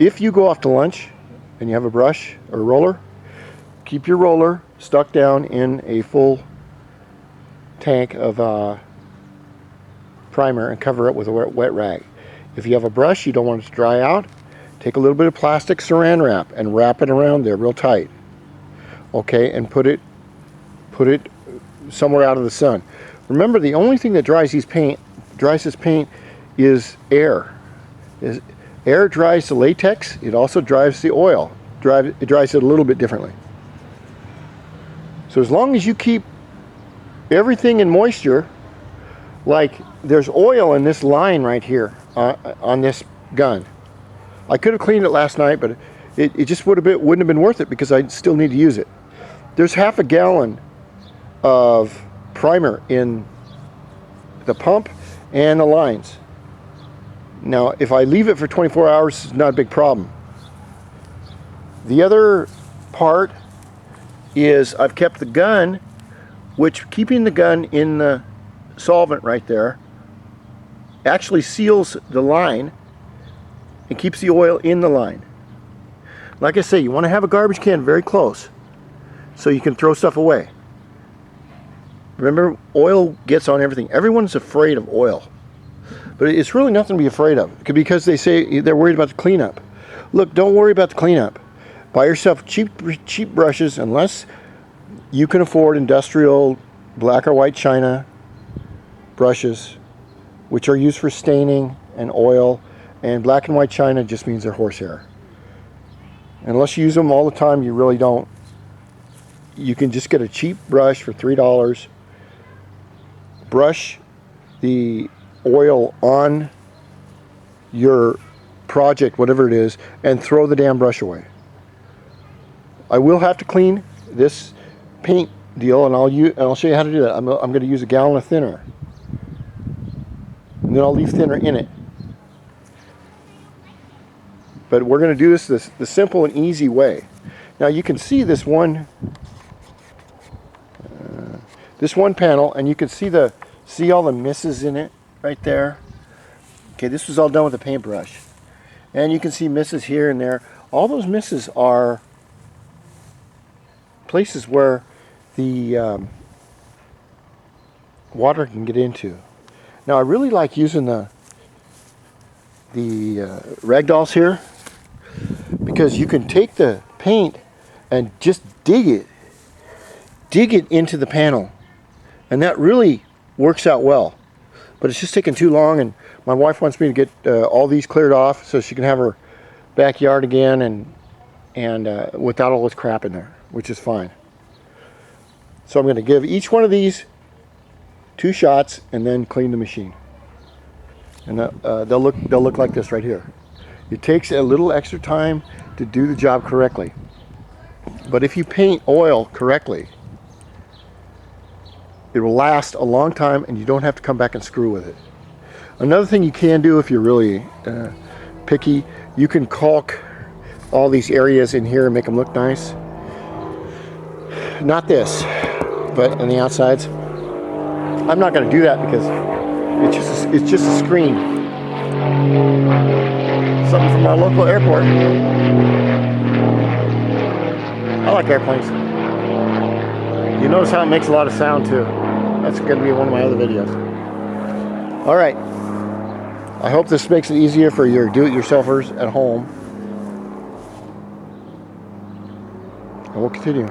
if you go off to lunch and you have a brush or a roller, keep your roller stuck down in a full tank of primer and cover it with a wet rag. If you have a brush, you don't want it to dry out, take a little bit of plastic saran wrap and wrap it around there real tight. Okay, and put it somewhere out of the sun. Remember, the only thing that dries this paint is air. Air dries the latex. It also dries the oil. It dries it a little bit differently. So as long as you keep everything in moisture, like there's oil in this line right here on this gun. I could have cleaned it last night, but it just wouldn't have been worth it because I still need to use it. There's half a gallon of primer in the pump and the lines. Now, if I leave it for 24 hours, it's not a big problem. The other part is I've kept the gun, which keeping the gun in the solvent right there actually seals the line and keeps the oil in the line. Like I say, you want to have a garbage can very close so you can throw stuff away. Remember, oil gets on everything. Everyone's afraid of oil, but it's really nothing to be afraid of because they say they're worried about the cleanup. Look, don't worry about the cleanup. Buy yourself cheap brushes, unless you can afford industrial black or white china brushes, which are used for staining and oil, and black and white china just means they're horsehair. Unless you use them all the time, you really don't. You can just get a cheap brush for $3, brush the oil on your project, whatever it is, and throw the damn brush away. I will have to clean this paint deal, and I'll show you how to do that. I'm going to use a gallon of thinner, and then I'll leave thinner in it. But we're going to do this the simple and easy way. Now you can see this one panel, and you can see all the misses in it right there. Okay, this was all done with a paintbrush, and you can see misses here and there. All those misses are places where the water can get into. Now I really like using the ragdolls here, because you can take the paint and just dig it into the panel, and that really works out well. But it's just taking too long, and my wife wants me to get all these cleared off so she can have her backyard again and without all this crap in there, which is fine. So I'm going to give each one of these 2 shots and then clean the machine, and they'll look like this right here. It takes a little extra time to do the job correctly, but if you paint oil correctly, it will last a long time, and you don't have to come back and screw with it. Another thing you can do if you're really picky, you can caulk all these areas in here and make them look nice. Not this, but on the outsides. I'm not going to do that because it's just a screen. Something from our local airport. I like airplanes. You notice how it makes a lot of sound too. That's going to be one of my other videos. Alright, I hope this makes it easier for your do-it-yourselfers at home. And we'll continue.